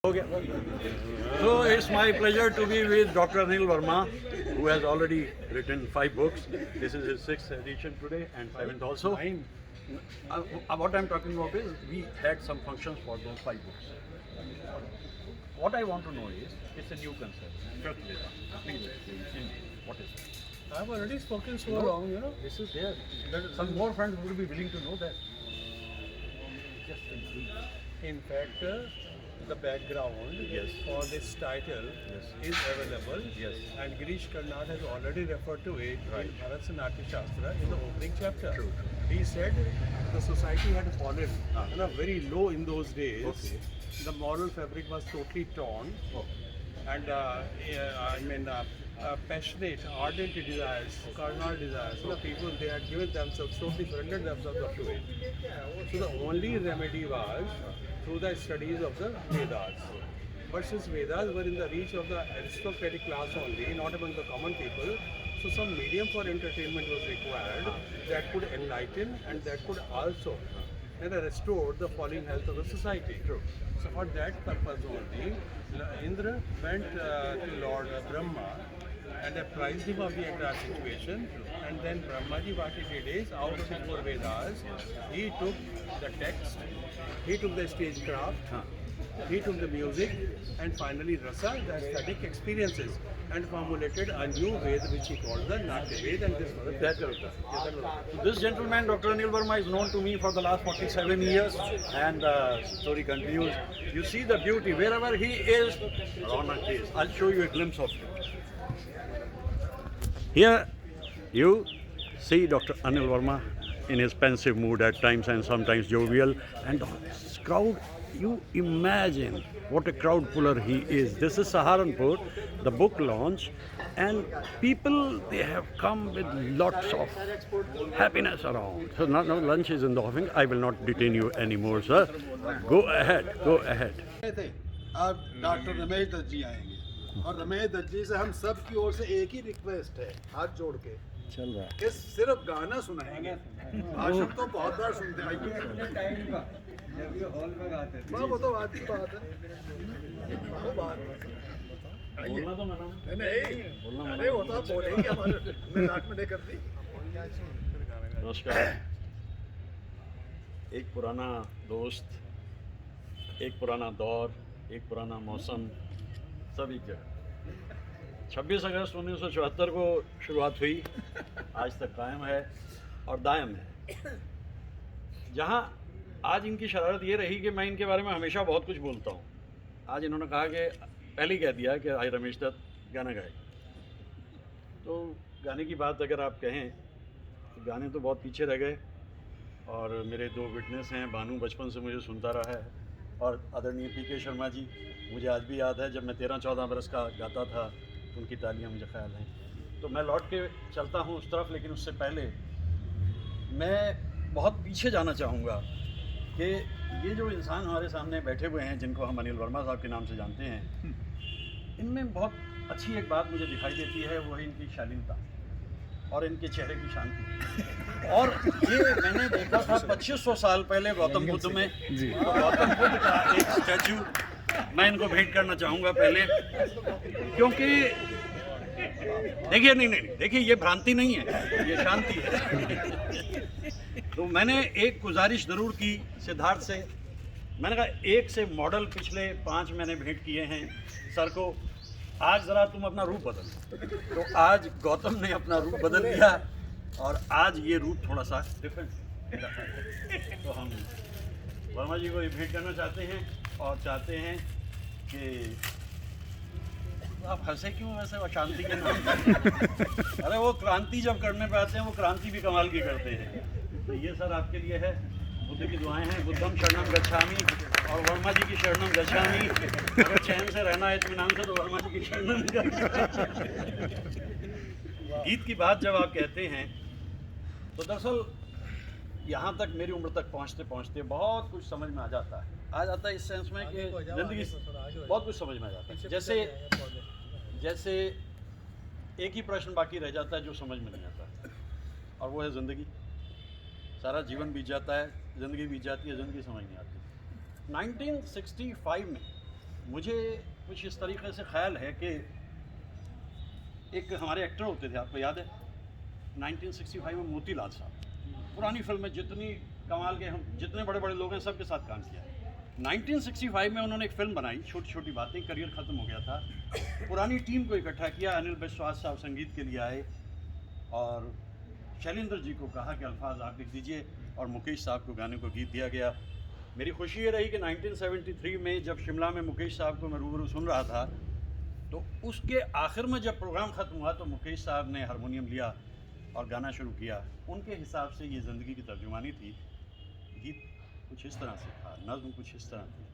Okay. So it's my pleasure to be with Dr. Anil Verma, who has already written 5 books. This is his 6th edition today and 7th also. What I'm talking about is we had some functions for those 5 books. What I want to know is, it's a new concept. Please explain. What is it? I've already spoken so long, you know. This is there. Some more friends would be willing to know that. Just in brief. In fact, the background Yes. for this title Yes. is available. Yes. And Girish Karnad has already referred to it Right. in Bharatanatyam Shastra in the opening chapter. True. He said the society had fallen Ah. very low in those days. Okay. The moral fabric was totally torn. Oh. And passionate, ardent desires, carnal desires of the people, they had given themselves, totally surrendered themselves up to it. So the only remedy was through the studies of the Vedas. But since Vedas were in the reach of the aristocratic class only, not among the common people, so some medium for entertainment was required that could enlighten and that could also restore the falling health of the society. True. So for that purpose only, Indra went to Lord Brahma and apprised him of the entire situation. And then Brahmaji, what he did is, out of his 4 Vedas, he took the text, he took the stagecraft, he took the music, and finally Rasa, the aesthetic experiences, and formulated a new Veda which he called the Natya Veda, and this was the That So this gentleman, Dr. Anil Verma, is known to me for the last 47 years, and story continues. You see the beauty wherever he is. Ronak is. I'll show you a glimpse of it. Here, you see Dr. Anil Verma in his pensive mood at times and sometimes jovial, and this crowd. You imagine what a crowd puller he is. This is Saharanpur, the book launch, and people, they have come with lots of happiness around. So now lunch is in the offing. I will not detain you anymore, sir. Go ahead, go ahead. थे अब doctor Ramesh Dutt जी आएंगे और रमेश दत्त जी से हम सब की ओर से एक ही रिक्वेस्ट है, हाथ जोड़ के चल रहा है कि सिर्फ गाना सुनाएंगे, भाषण तो बहुत बार सुनते हैं। वो तो बात की बात है, वो बात बोलना तो मना नहीं, अरे वो तो आप बोलेंगे, हमारे नाक में नहीं करती। नमस्कार। एक पुराना दोस्त, एक पुराना दौर, एक पुराना मौसम, सब एक जगह। 26 अगस्त 1974 को शुरुआत हुई, आज तक कायम है और दायम है। जहाँ आज इनकी शरारत ये रही कि मैं इनके बारे में हमेशा बहुत कुछ बोलता हूँ। आज इन्होंने कहा कि पहले ही कह दिया कि आज रमेश दत्त गाना गाए। तो गाने की बात अगर आप कहें तो गाने तो बहुत पीछे रह गए, और मेरे 2 विटनेस हैं। बानू बचपन से मुझे सुनता रहा है, और आदरणीय पीके शर्मा जी, मुझे आज भी याद है जब मैं 13-14 बरस का गाता था, उनकी तालियां मुझे ख्याल हैं। तो मैं लौट के चलता हूँ उस तरफ, लेकिन उससे पहले मैं बहुत पीछे जाना चाहूँगा कि ये जो इंसान हमारे सामने बैठे हुए हैं, जिनको हम अनिल वर्मा साहब के नाम से जानते हैं, इनमें बहुत अच्छी एक बात मुझे दिखाई देती है, वो है इनकी शालीनता और इनके चेहरे की शांति। और ये मैंने देखा था 2500 साल पहले गौतम बुद्ध में। तो गौतम बुद्ध का एक स्टैचू मैं इनको भेंट करना चाहूँगा पहले, क्योंकि देखिए नहीं, देखिए ये भ्रांति नहीं है, ये शांति है। तो मैंने एक गुजारिश ज़रूर की सिद्धार्थ से। मैंने कहा, एक से मॉडल पिछले 5 मैंने भेंट किए हैं सर को, आज ज़रा तुम अपना रूप बदल। तो आज गौतम ने अपना रूप बदल लिया, और आज ये रूप थोड़ा सा डिफरेंट। तो हम वर्मा जी को ये भेंट करना चाहते हैं, और चाहते हैं कि आप हंसे क्यों वैसे, वो शांति के नाम पर? अरे वो क्रांति जब करने पे आते हैं, वो क्रांति भी कमाल की करते हैं। तो ये सर आपके लिए है, बुद्ध की दुआएं हैं, बुद्धम शरणम गच्छामि, और वर्मा जी की शरणम गच्छामि। अगर चैन से रहना है इत्मीनान से, तो वर्मा जी की शरणम गच्छामि। गीत की बात जब आप कहते हैं, तो दरअसल यहाँ तक मेरी उम्र तक पहुँचते पहुँचते बहुत कुछ समझ में आ जाता है इस सेंस में कि ज़िंदगी बहुत कुछ समझ में आ जाता है। जैसे एक ही प्रश्न बाकी रह जाता है जो समझ में नहीं आता, और वो है ज़िंदगी। सारा जीवन बीत जाता है, ज़िंदगी बीत जाती है, ज़िंदगी समझ नहीं आती। 1965 में मुझे कुछ इस तरीके से ख्याल है कि एक हमारे एक्टर होते थे, आपको याद है 1965 में मोतीलाल साहब, पुरानी फिल्म में जितनी कमाल के हम जितने बड़े बड़े लोग हैं सबके साथ काम किया। 1965 में उन्होंने एक फिल्म बनाई, छोटी छोटी बातें, करियर ख़त्म हो गया था। पुरानी टीम को इकट्ठा किया, अनिल विश्वास साहब संगीत के लिए आए और शैलेंद्र जी को कहा कि अल्फाज आप लिख दीजिए और मुकेश साहब को गाने को गीत दिया गया। मेरी खुशी ये रही कि 1973 में जब शिमला में मुकेश साहब को मैं रूबरू सुन रहा था, तो उसके आखिर में जब प्रोग्राम ख़त्म हुआ तो मुकेश साहब ने हारमोनियम लिया और गाना शुरू किया। उनके हिसाब से ये ज़िंदगी की तर्जुमानी थी। गीत कुछ इस तरह से था, नज़्म कुछ इस तरह थी।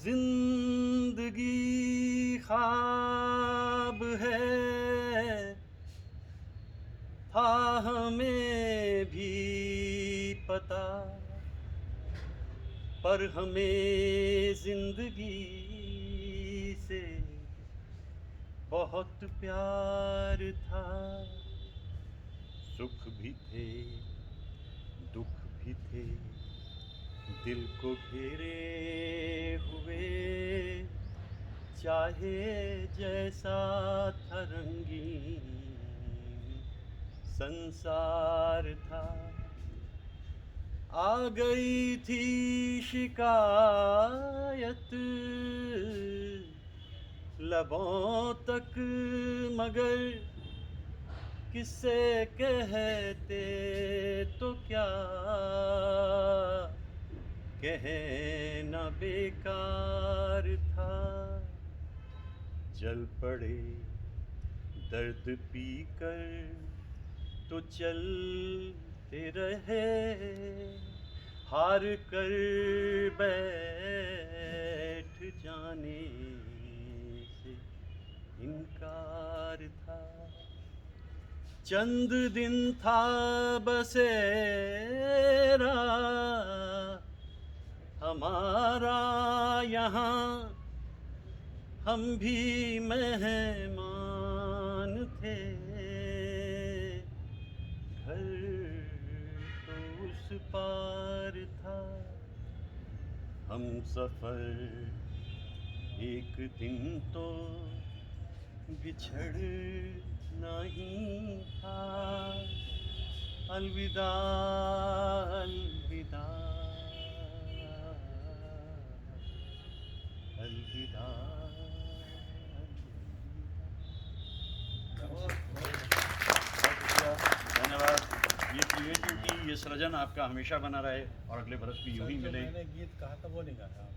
जिंदगी ख्वाब है था हमें भी पता, पर हमें जिंदगी से बहुत प्यार था। सुख भी थे दुख भी थे दिल को घेरे हुए, चाहे जैसा था रंगीन संसार था। आ गई थी शिकायत लबों तक, मगर किससे कहते तो क्या कहना बेकार था। जल पड़े दर्द पीकर तो चलते रहे, हार कर बैठ जाने से इनकार था। चंद दिन था बसेरा हमारा यहाँ, हम भी मेहमान थे। घर तो उस पार था, हम सफ़र एक दिन तो बिछड़ना ही था। अलविदा अलविदा अलविदा। धन्यवाद। ये क्रिएटिविटी, ये सृजन आपका हमेशा बना रहे और अगले बरस भी यूं ही मिले। मैंने गीत कहा था वो नहीं गाया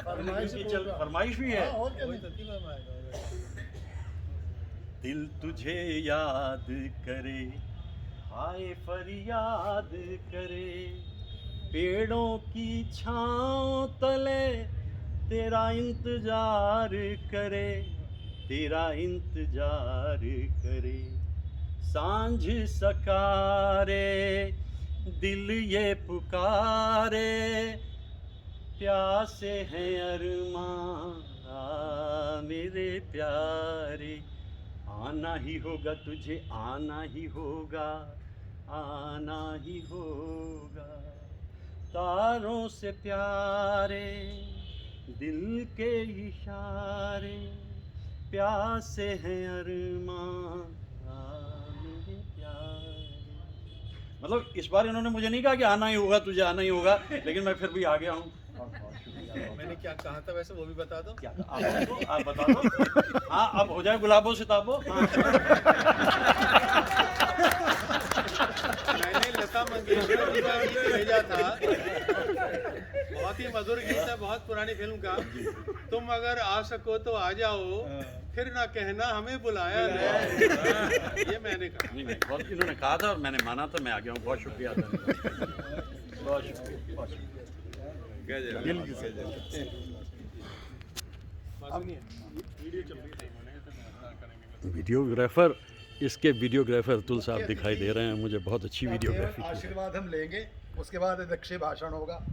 फरमाइश भी है। वही तो थी फरमाइश। दिल तुझे याद करे, हाय फरियाद करे, पेड़ों की छाँव तले तेरा इंतजार करे, तेरा इंतजार करे। सांझ सकारे दिल ये पुकारे, प्यासे हैं अरमां मेरे प्यारे। आना ही होगा तुझे, आना ही होगा, आना ही होगा। तारों से प्यारे दिल के इशारे, प्यासे हैं अरमां मेरे प्यारे। मतलब इस बार इन्होंने मुझे नहीं कहा कि आना ही होगा तुझे, आना ही होगा, लेकिन मैं फिर भी आ गया हूँ। मैंने क्या कहा था वैसे वो भी बता दो। क्या आप बता दो। हाँ, अब हो जाए गुलाबों सिताबों। हाँ। मैंने लता मंगेशकर जी का गीत भेजा था, बहुत ही मधुर गीत है, बहुत पुरानी फिल्म का। तुम अगर आ सको तो आ जाओ, फिर ना कहना हमें बुलाया नहीं। ये मैंने कहा। नहीं, बहुत इन्होंने कहा था और मैंने माना था, मैं आ गया हूँ। बहुत शुक्रिया था, बहुत शुक्रिया, बहुत शुक्रिया। वीडियोग्राफर, इसके वीडियोग्राफर अतुल साहब दिखाई दे रहे हैं मुझे, बहुत अच्छी वीडियोग्राफी की है। आशीर्वाद हम लेंगे, उसके बाद अध्यक्षीय भाषण होगा।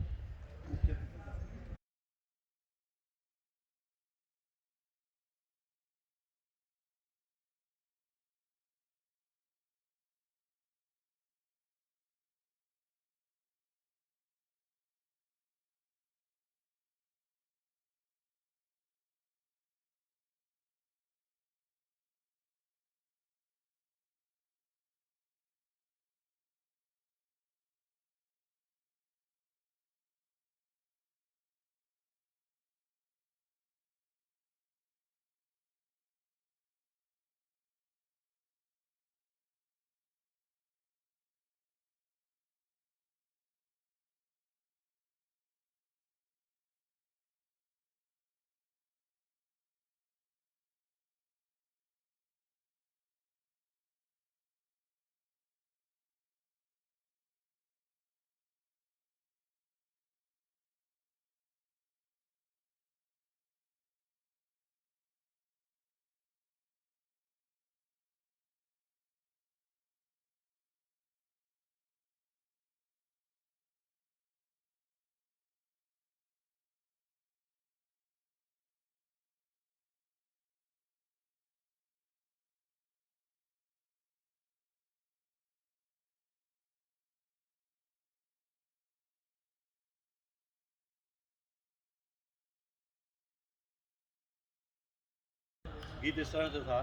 गीत इस तरह से था।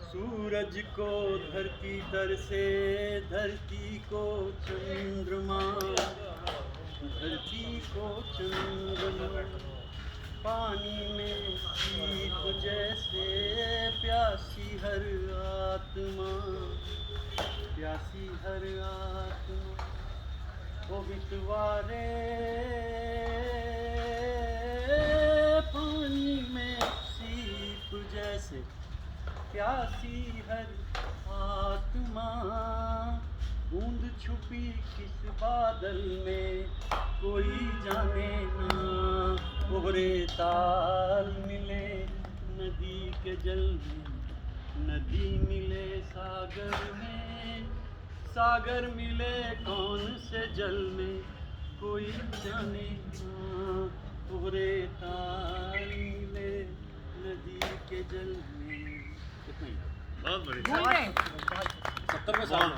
सूरज को धरती तर से, धरती को चंद्रमा, धरती को चंद्रमा, पानी में सीप जैसे प्यासी हर आत्मा, प्यासी हर आत्मा। ओ बिटवारे पानी में सीप जैसे प्यासी हर आत्मा, बूंद छुपी किस बादल में कोई जाने ना। ओहरे ताल मिले नदी के जल में, नदी मिले सागर में, सागर मिले कौन से जल में कोई जाने ना। ओहरे ताल मिले नदी के जल में। कितना ही बहुत बढ़िया। 70 में साल